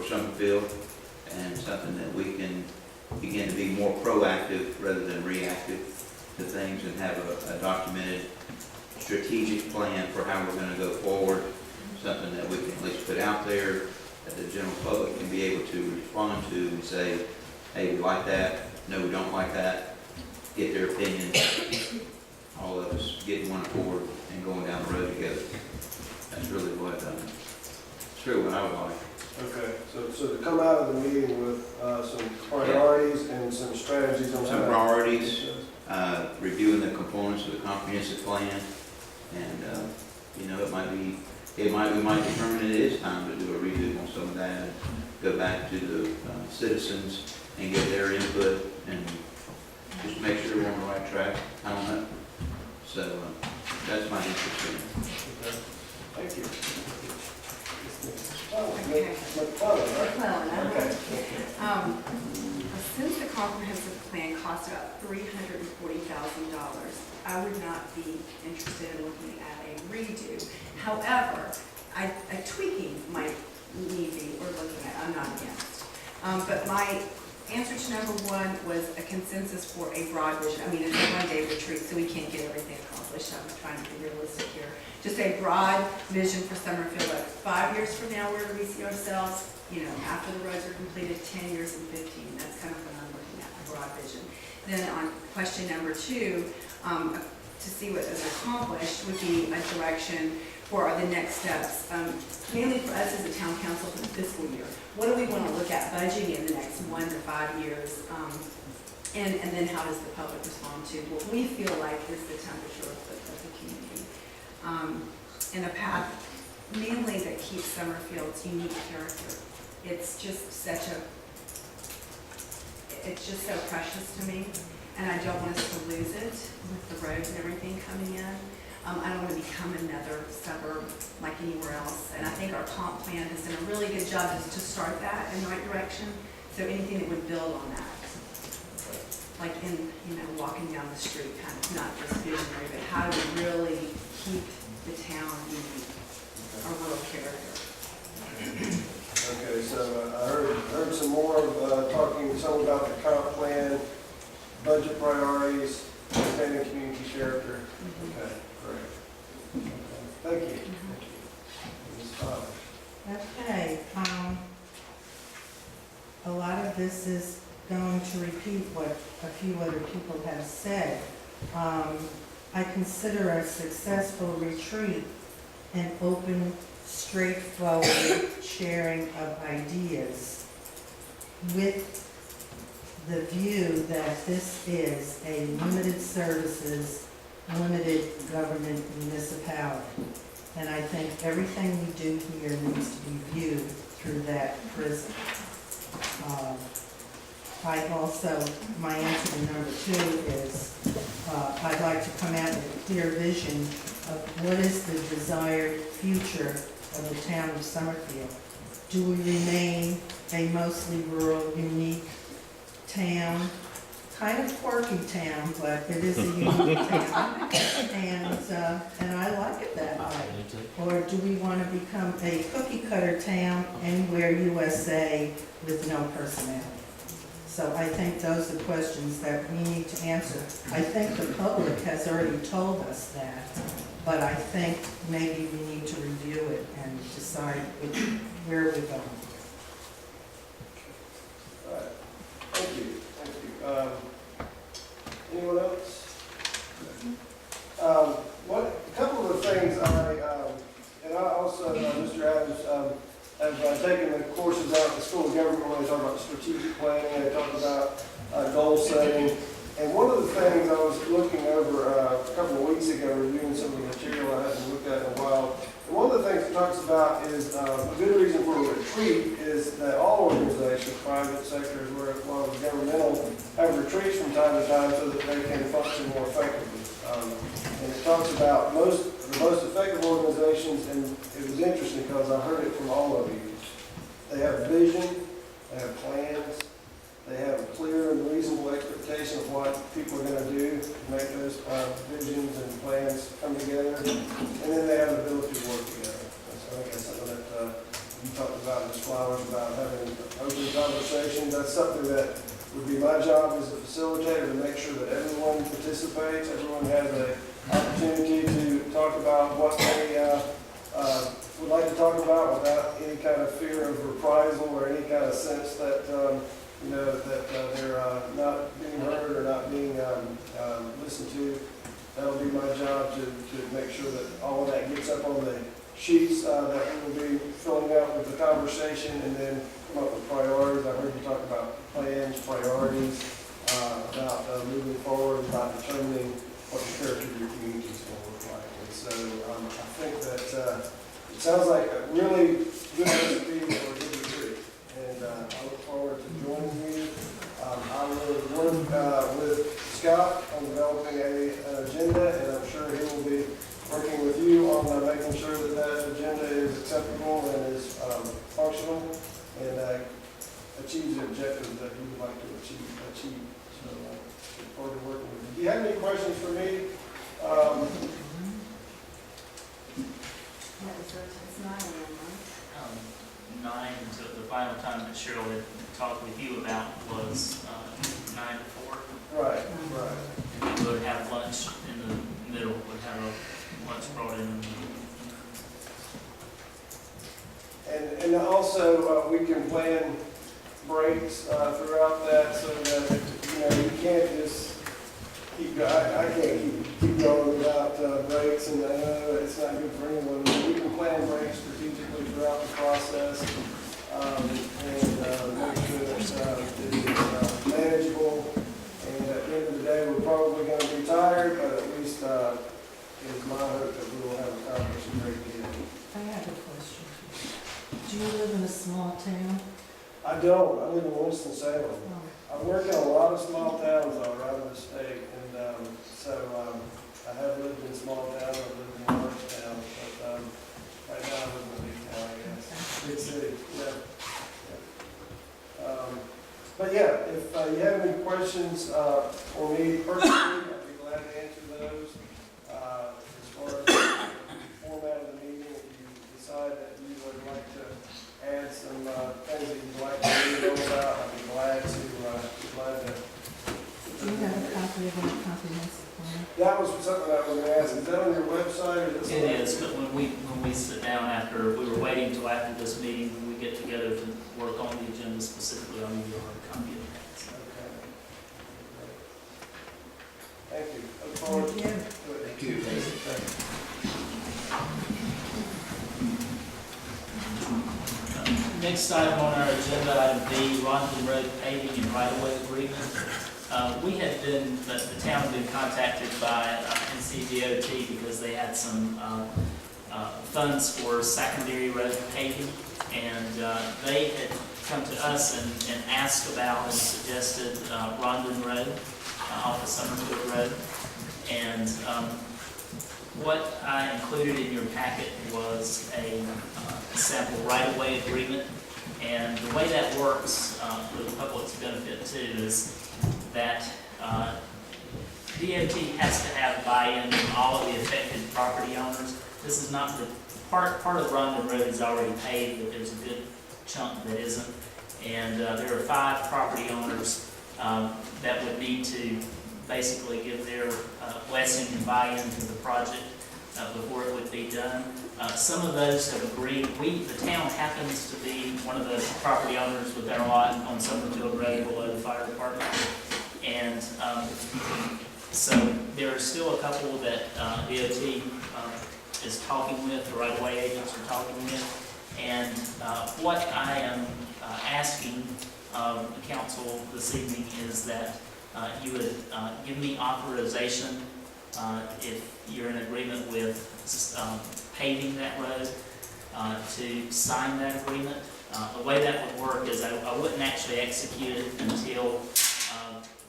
Summerfield, and something that we can begin to be more proactive rather than reactive to things, and have a documented strategic plan for how we're going to go forward. Something that we can at least put out there that the general public can be able to respond to and say, hey, we like that, no, we don't like that, get their opinion, all of us getting one accord and going down the road together. That's really it's really what I would like. Okay, so to come out of the meeting with some priorities and some strategies on Some priorities, reviewing the components of the comprehensive plan, and we might determine it is time to do a redo on some of that, and go back to the citizens and get their input, and just make sure we're on the right track. I don't know. So that's my interest in it. Thank you. Okay. McClellan, right? Okay. Since the comprehensive plan costs about $340,000, I would not be interested in looking at a redo. However, a tweaking might need be or looking at. I'm not against. But my answer to number one was a consensus for a broad vision. I mean, it's a one-day retreat, so we can't get everything accomplished. I'm trying to be realistic here. Just a broad vision for Summerfield. Like 5 years from now, where do we see ourselves? You know, after the roads are completed, 10 years and 15. That's kind of what I'm looking at, a broad vision. Then on question number two, to see what is accomplished would be a direction for the next steps. Mainly for us as a town council for the fiscal year. What do we want to look at budgeting in the next 1 to 5 years? And then how does the public respond to what we feel like is the temperature of the community? And a path mainly that keeps Summerfield's unique character. It's just so precious to me, and I don't want us to lose it with the roads and everything coming in. I don't want to become another suburb like anywhere else, and I think our comp plan has done a really good job to start that in the right direction. So anything that would build on that, like in walking down the street, kind of not just visionary, but how do we really keep the town unique, our rural character. Okay, so I heard some more talking some about the comp plan, budget priorities, expanding community character. Okay, great. Thank you. Ms. Fowler. Okay, a lot of this is going to repeat what a few other people have said. I consider a successful retreat an open, straightforward sharing of ideas with the view that this is a limited services, limited government municipality. And I think everything we do here needs to be viewed through that prism. My answer to number two is, I'd like to come out with a clear vision of what is the desired future of the town of Summerfield. Do we remain a mostly rural, unique town, kind of quirky town, but it is a unique town. And I like it that way. Or do we want to become a cookie cutter town, anywhere USA with no personality? So I think those are questions that we need to answer. I think the public has already told us that, but I think maybe we need to review it and decide where we're going. All right. Thank you. Thank you. Anyone else? A couple of things and I also, Mr. Adams, have taken the courses out at the School of Government where they talk about strategic planning, they talk about goal setting. And one of the things I was looking over a couple of weeks ago, reviewing some of the material I hadn't looked at in a while. And one of the things it talks about is a good reason for a retreat is that all organizations, private sector as well as governmental, have retreats from time to time so that they can function more effectively. And it talks about the most effective organizations, and it was interesting because I heard it from all of you. They have vision, they have plans, they have a clear and reasonable expectation of what people are going to do to make those visions and plans come together. And then they have the ability to work together. And so I think that's something that you talked about, Ms. Flowers, about having open conversations. That's something that would be my job as a facilitator, to make sure that everyone participates, everyone has an opportunity to talk about what they would like to talk about without any kind of fear of reprisal or any kind of sense that that they're not being heard or not being listened to. That'll be my job to make sure that all of that gets up on the sheets that we will be filling out with the conversation, and then come up with priorities. I heard you talk about plans, priorities, about moving forward, about determining what the character of your community is going to look like. And so I think that it sounds like a really good recipe for a good retreat. And I look forward to joining you. I will work with Scott on developing an agenda, and I'm sure he will be working with you on making sure that that agenda is acceptable and is functional and achieves the objectives that you would like to achieve. So look forward to working with you. Do you have any questions for me? It's 9 a.m., right? 9 until the final time that Cheryl had talked with you about was 9 to 4. Right. And we would have lunch in the middle, would have a lunch brought in. And also we can plan breaks throughout that so that you can't just keep going. I can't keep going without breaks, and it's not good for anyone. We can plan breaks strategically throughout the process and make sure that it is manageable. And at the end of the day, we're probably going to be tired, but at least it's my hope that we will have accomplished a great deal. I have a question. Do you live in a small town? I don't. I live in Winston-Salem. I work in a lot of small towns around the state, and so I have lived in small towns, I've lived in large towns, but right now I live in a big town, I guess. Big city, yeah. But yeah, if you have any questions for me personally, I'd be glad to answer those. As far as the format of the meeting, if you decide that you would like to add some things that you'd like to know about, I'd be glad to. Do you have a copy of a comprehensive plan? That was something I was going to ask. Is that on your website? Or It is, but when we sit down after, we were waiting until after this meeting, when we get together to work on the agenda specifically, I'll give you a hard copy of that. So. Okay. Thank you. Look forward to it. Thank you. Next item on our agenda, item B, Rondon Road paving and right-of-way agreement. The town had been contacted by NCDOT because they had some funds for secondary road paving, and they had come to us and asked about and suggested Rondon Road off of Summerfield Road. And what I included in your packet was a sample right-of-way agreement And the way that works, for the public's benefit too, is that DOT has to have buy-in from all of the affected property owners. This is not the, part of Rondon Road is already paved, but there's a good chunk that isn't. And there are 5 property owners that would need to basically give their blessing and buy-in to the project before it would be done. Some of those have agreed. The town happens to be one of the property owners with our lot on Summerfield Road below the fire department. And so there are still a couple that DOT is talking with, the right-of-way agents are talking with. And what I am asking of the council this evening is that you would give me authorization, if you're in agreement with paving that road, to sign that agreement. The way that would work is I wouldn't actually execute it until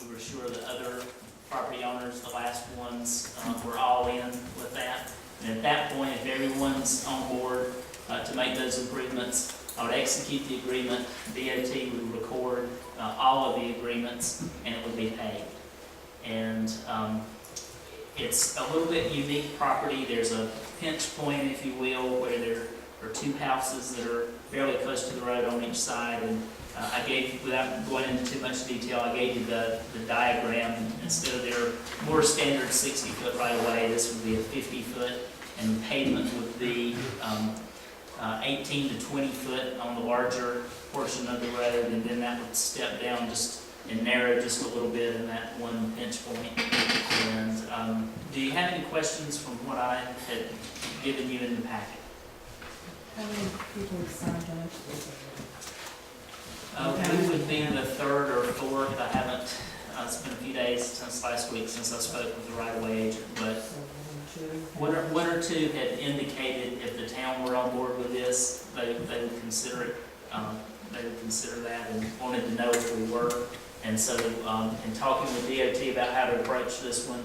we were sure the other property owners, the last ones, were all in with that. And at that point, if everyone's on board to make those improvements, I would execute the agreement, DOT would record all of the agreements, and it would be paid. And it's a little bit unique property. There's a pinch point, if you will, where there are 2 houses that are fairly close to the road on each side. And I gave, without going into too much detail, I gave you the diagram. Instead of their more standard 60-foot right-of-way, this would be a 50-foot, and the pavement would be 18 to 20 foot on the larger portion of the road, and then that would step down just and narrow just a little bit in that one pinch point. And do you have any questions from what I had given you in the packet? How many people have signed on to this? We would be the 3rd or 4th. I haven't, it's been a few days since last week since I spoke with the right-of-way agent, but one or two had indicated if the town were on board with this, they would consider it. They would consider that and wanted to know if we were. And so, in talking with DOT about how to approach this one,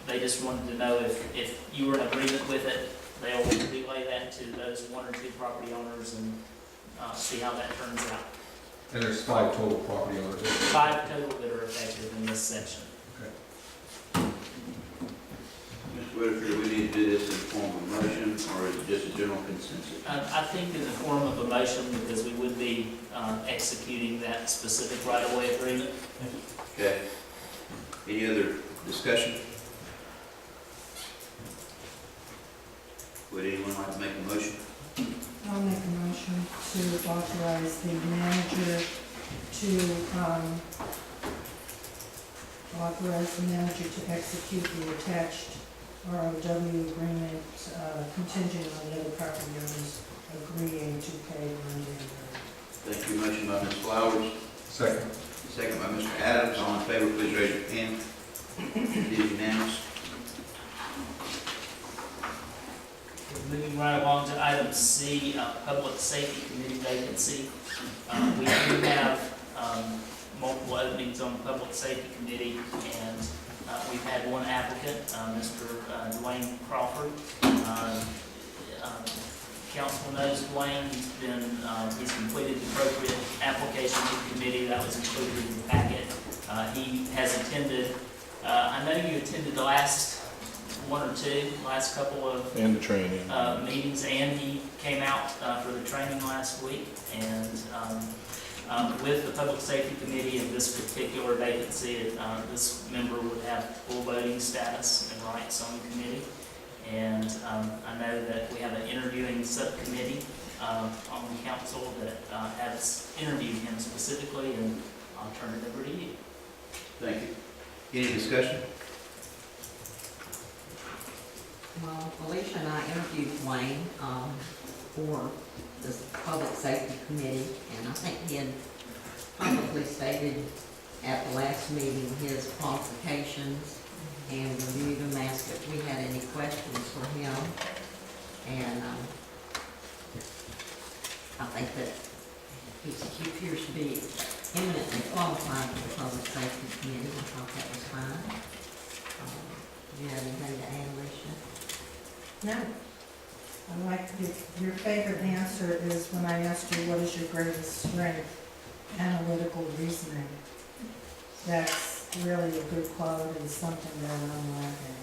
they just wanted to know if you were in agreement with it. They'll relay that to those 1 or 2 property owners and see how that turns out. And there's 5 total property owners. 5 total that are effective in this section. Okay. Mr. Whitaker, do we need to do this in the form of a motion, or is it just a general consensus? I think in the form of a motion, because we would be executing that specific right-of-way agreement. Okay. Any other discussion? Would anyone like to make a motion? I'll make a motion to authorize the manager to execute the attached ROW agreement contingent on the other property owners agreeing to pay Rondon Road. Thank you. Motion by Ms. Flowers, Second. second by Mr. Adams. All in favor, please raise your hand. It is unanimous. Moving right along to item C, Public Safety Committee vacancy. We do have multiple openings on the Public Safety Committee, and we've had one applicant, Mr. Dwayne Crawford. Council knows Dwayne. He's completed the appropriate application to the committee that was included in the packet. He has attended, I know you attended the last couple of And the training. meetings, and he came out for the training last week. And with the Public Safety Committee and this particular vacancy, this member would have full voting status and rights on the committee. And I know that we have an interviewing subcommittee on the council that has interviewed him specifically, and I'll turn it over to you. Thank you. Any discussion? Well, Alicia and I interviewed Wayne for the Public Safety Committee, and I think he had publicly stated at the last meeting his qualifications, and reviewed them, asked if we had any questions for him. And I think that he appears to be eminently qualified for the Public Safety Committee. I thought that was fine. Do you have anything to add, Alicia? No, I I like your favorite answer is when I asked you, what is your greatest strength? Analytical reasoning. That's really a good quality, something that I'm lacking.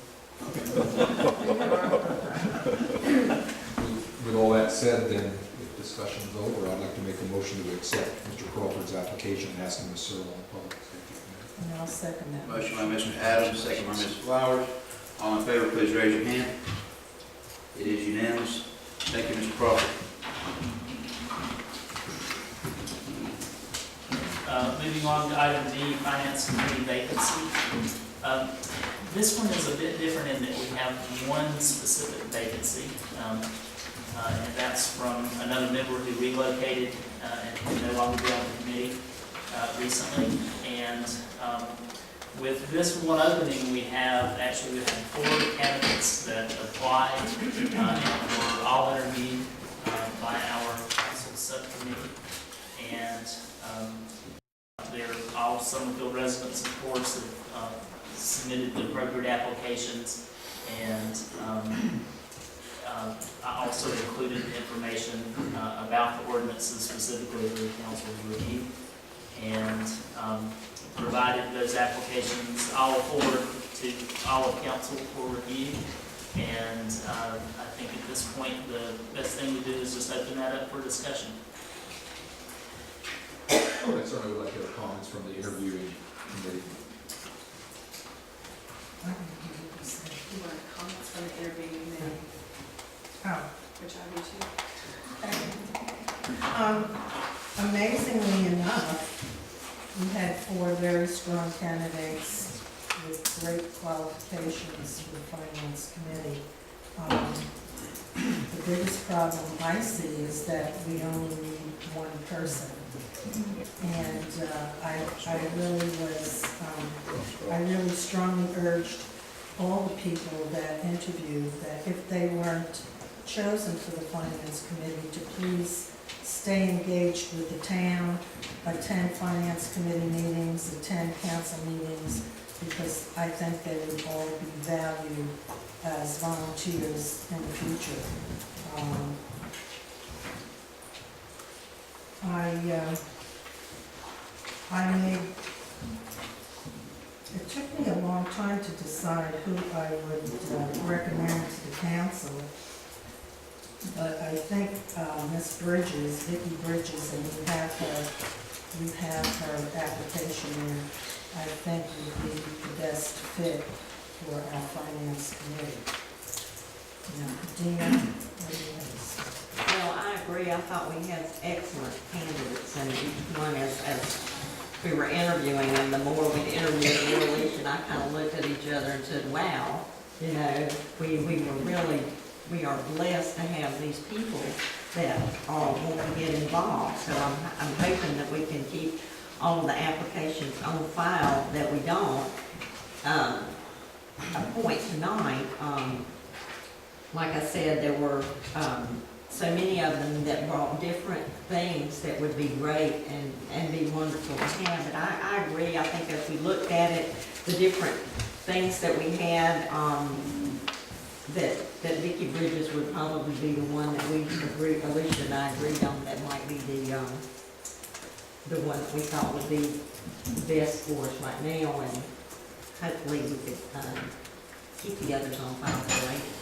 With all that said, then, if discussion's over, I'd like to make a motion to accept Mr. Crawford's application and ask him to serve on the Public Safety Committee. And I'll second that. Motion by Mr. Adams, second by Ms. Flowers. All in favor, please raise your hand. It is unanimous. Thank you, Mr. Crawford. Moving on to item D, Finance Committee vacancy. This one is a bit different in that we have one specific vacancy, and that's from another member who relocated and can no longer be on the committee recently. And with this one opening, we had 4 candidates that applied and were all interviewed by our council subcommittee. And they're all Summerfield residents, of course, have submitted the appropriate applications. And I also included information about the ordinances specifically for the council's review. And provided those applications all forward to all of council for review. And I think at this point, the best thing to do is just open that up for discussion. I certainly would like to hear comments from the interviewing committee. You want comments from the interviewing committee, Oh. which I do too. Amazingly enough, we had 4 very strong candidates with great qualifications for the Finance Committee. The biggest problem I see is that we only need 1 person. And I really strongly urged all the people that interviewed that if they weren't chosen for the Finance Committee to please stay engaged with the town, attend Finance Committee meetings, attend council meetings, because I think they would all be valued as volunteers in the future. It took me a long time to decide who I would recommend to the council. But I think Ms. Bridges, Vicki Bridges, and we have her application in, I think would be the best fit for our Finance Committee. Now, Dina, what do you think? Well, I agree. I thought we had excellent candidates, and each one as we were interviewing them, the more we interviewed, the more each, and I kind of looked at each other and said, wow, you know, we are blessed to have these people that all want to get involved. So I'm hoping that we can keep all of the applications on file that we don't appoint tonight. Like I said, there were so many of them that brought different things that would be great and be wonderful to have. But I agree. I think as we looked at it, the different things that we had, that Vicki Bridges would probably be the one that we agreed, Alicia and I agreed on, that might be the one that we thought would be best for us right now, and hopefully we could keep the others on file for later.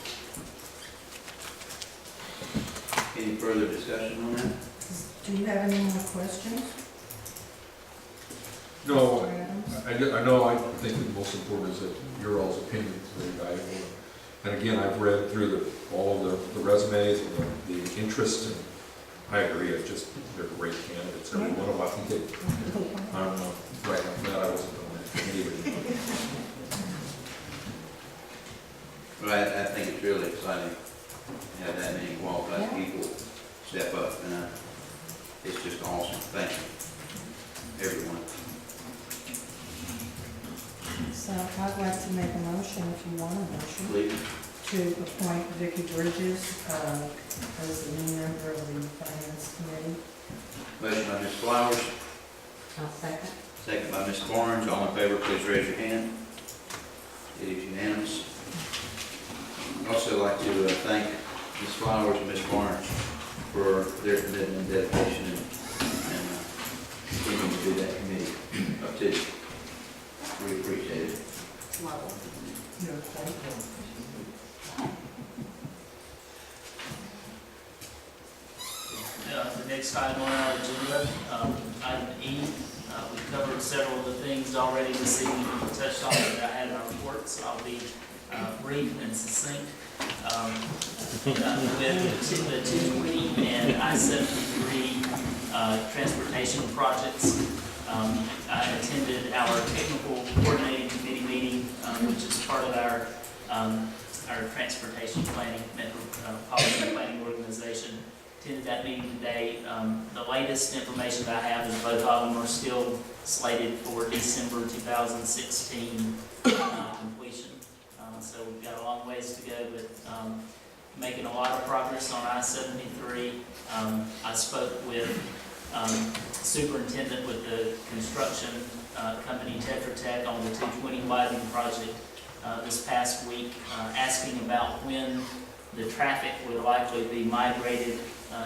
Any further discussion on that? Do you have any more questions? No, Mr. Adams? I think the most important is that your all's opinion is very valuable. And again, I've read through all of the resumes and the interest, and I agree, it's just, they're great candidates. Every one of them, I think I don't know, right off the bat, I wasn't on that committee. But I think it's really exciting to have that many qualified people step up, and it's just awesome. Thank you, everyone. So I'd like to make a motion, if you want a motion, Please. to appoint Vicki Bridges as the new member of the Finance Committee. Motion by Ms. Flowers, I'll second. second by Ms. Barnes. All in favor, please raise your hand. It is unanimous. I'd also like to thank Ms. Flowers and Ms. Barnes for their commitment and dedication and continuing to do that committee up to. We appreciate it. Level. The next item on our agenda, item E, we covered several of the things already this evening. We touched on it that I had in our report, so I'll be brief and succinct. With the 220 and I-73 transportation projects, I attended our technical coordinating committee meeting, which is part of our transportation planning, metropolitan planning organization. Attended that meeting today. The latest information that I have is both of them are still slated for December 2016 completion. So we've got a long ways to go, but making a lot of progress on I-73. I spoke with superintendent with the construction company Tetra Tech on the 220 widening project this past week, asking about when the traffic would likely be migrated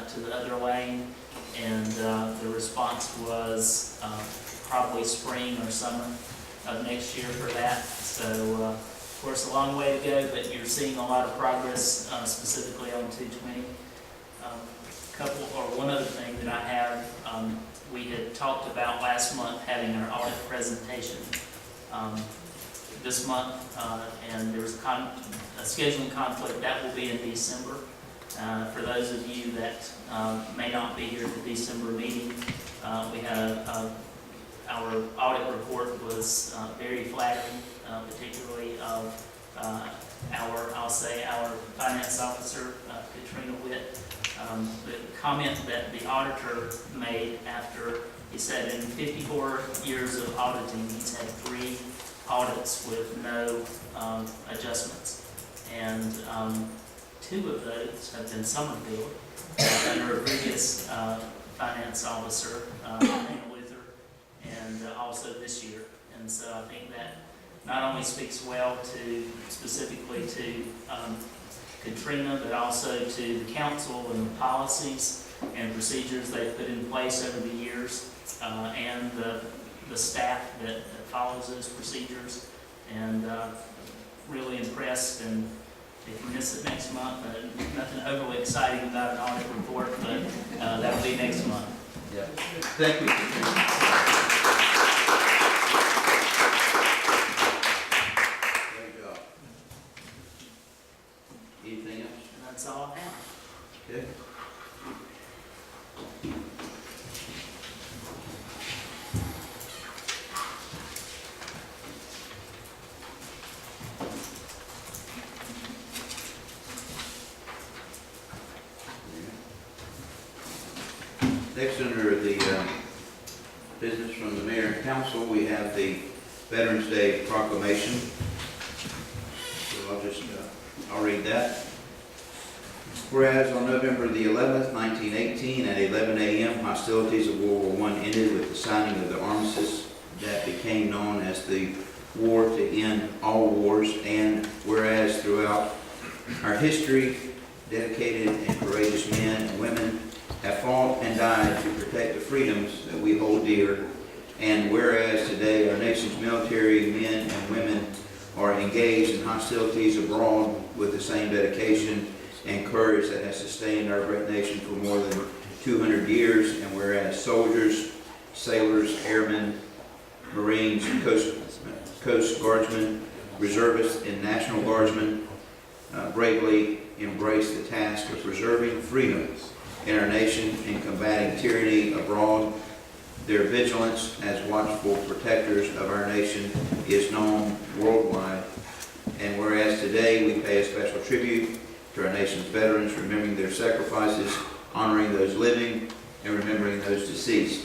to the other lane, and the response was probably spring or summer of next year for that. So, of course, a long way to go, but you're seeing a lot of progress, specifically on 220. One other thing that I have, we had talked about last month having our audit presentation this month, and there was a scheduling conflict. That will be in December. For those of you that may not be here at the December meeting, we had our audit report was very flattering, particularly of our finance officer, Katrina Witt. The comment that the auditor made after, he said in 54 years of auditing, he's had 3 audits with no adjustments. And 2 of those have been Summerfield under a previous finance officer, Luther, and also this year. And so I think that not only speaks well to, specifically to Katrina, but also to the council and the policies and procedures they've put in place over the years, and the staff that follows those procedures. And really impressed. And if you miss it next month, nothing overly exciting about an audit report, but that'll be next month. Yeah. Thank you. Great job. Anything else? And that's all I have. Okay. Next, under the business from the mayor and council, we have the Veterans Day proclamation. So I'll read that. Whereas on November the 11th, 1918, at 11 a.m., hostilities of World War I ended with the signing of the armistice that became known as the War to End All Wars. And whereas throughout our history, dedicated and courageous men and women have fought and died to protect the freedoms that we hold dear. And whereas today our nation's military men and women are engaged in hostilities abroad with the same dedication and courage that has sustained our great nation for more than 200 years. And whereas soldiers, sailors, airmen, Marines, Coast Guardsmen, reservists, and National Guardsmen bravely embrace the task of preserving freedom in our nation and combating tyranny abroad. Their vigilance as watchful protectors of our nation is known worldwide. And whereas today we pay a special tribute to our nation's veterans, remembering their sacrifices, honoring those living, and remembering those deceased.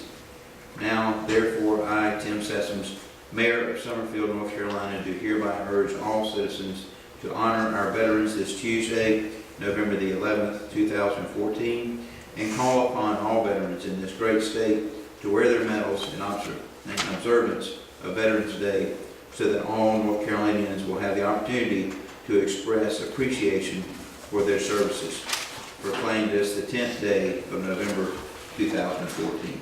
Now, therefore, I, Tim Sessoms, Mayor of Summerfield, North Carolina, do hereby urge all citizens to honor our veterans this Tuesday, November the 11th, 2014, and call upon all veterans in this great state to wear their medals in observance of Veterans Day, so that all North Carolinians will have the opportunity to express appreciation for their services. proclaimed this the 10th day of November 2014.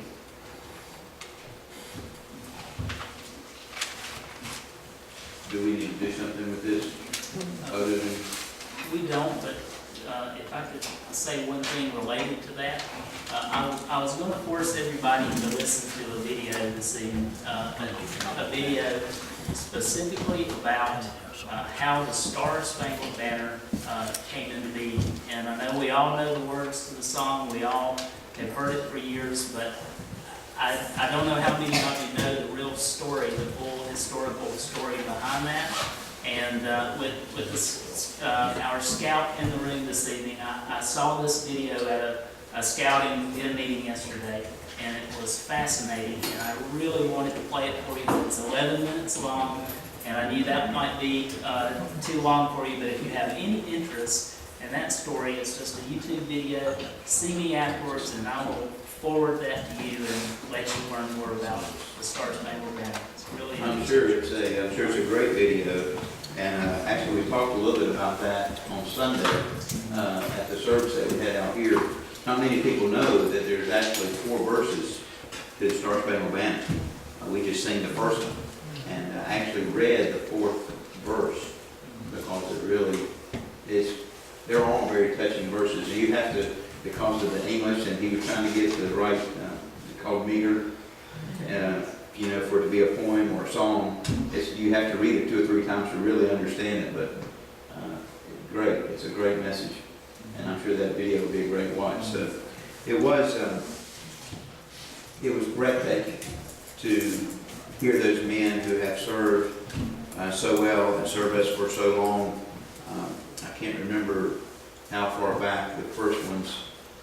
Do we need to do something with this other than? We don't, but if I could say one thing related to that, I was going to force everybody to listen to a video this evening, a video specifically about how the Star Spangled Banner came into being. And I know we all know the words to the song, we all have heard it for years, but I don't know how many of you know the real story, the full historical story behind that. And with this, our scout in the room this evening, I saw this video at a scouting meeting yesterday, and it was fascinating, and I really wanted to play it for you. It's 11 minutes long, and I knew that might be too long for you, but if you have any interest in that story, it's just a YouTube video. See me afterwards, and I will forward that to you and let you learn more about the Star Spangled Banner. It's really I'm sure it's a great video, and actually we talked a little bit about that on Sunday at the service that we had out here. Not many people know that there's actually 4 verses to the Star Spangled Banner. We just sing the first one, and I actually read the 4th verse because it really is. They're all very touching verses, and you have to, because of the English, and he was trying to get to the right, called meter, you know, for it to be a poem or a song. You have to read it 2 or 3 times to really understand it, but great. It's a great message, and I'm sure that video will be a great watch. So it was breathtaking to hear those men who have served so well and served us for so long. I can't remember how far back the first one's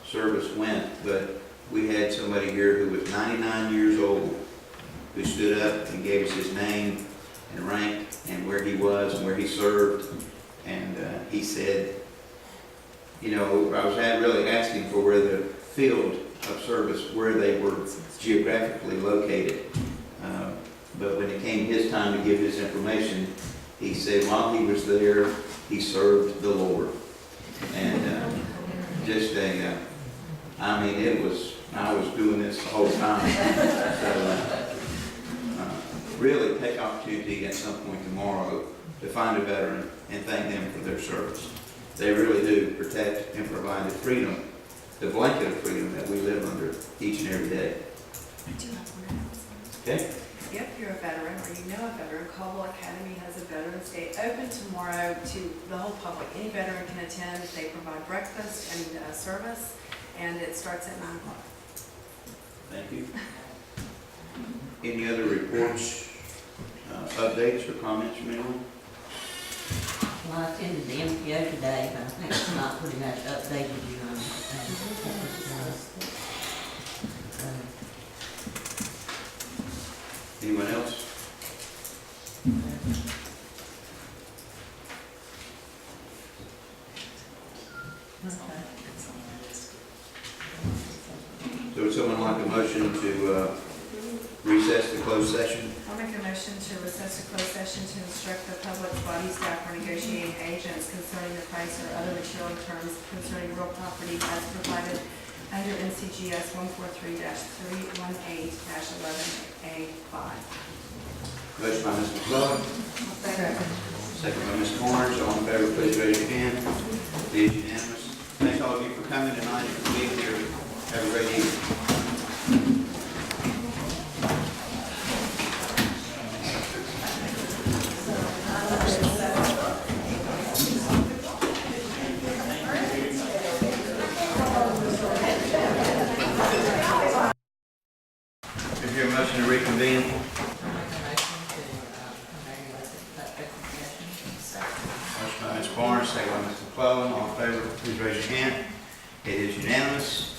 service went, but we had somebody here who was 99 years old who stood up and gave us his name and rank and where he was and where he served. And he said, you know, I was really asking for where the field of service, where they were geographically located. But when it came his time to give his information, he said while he was there, he served the Lord. And just I mean, I was doing this the whole time. So really take opportunity at some point tomorrow to find a veteran and thank them for their service. They really do protect and provide the freedom, the blanket of freedom that we live under each and every day. I do have one announcement. Okay? If you're a veteran or you know a veteran, Caldwell Academy has a Veterans Day open tomorrow to the whole public. Any veteran can attend. They provide breakfast and service, and it starts at 9 o'clock. Thank you. Any other reports, updates, or comments from anyone? Well, I attended the MPO today, but I think it's not pretty much updated you on Anyone else? So would someone like a motion to recess the closed session? I'll make a motion to recess a closed session to instruct the public body staff or negotiating agents concerning the price or other material terms concerning real property as provided under NCGS 143-318-11A5. Motion by Ms. McClellan, second by Ms. Corns. All in favor, please raise your hand. It is unanimous. Thank all of you for coming tonight and for being here. Have a great evening. Is there a motion to reconvene? Motion by Ms. Barnes, second by Ms. McClellan. All in favor, please raise your hand. It is unanimous.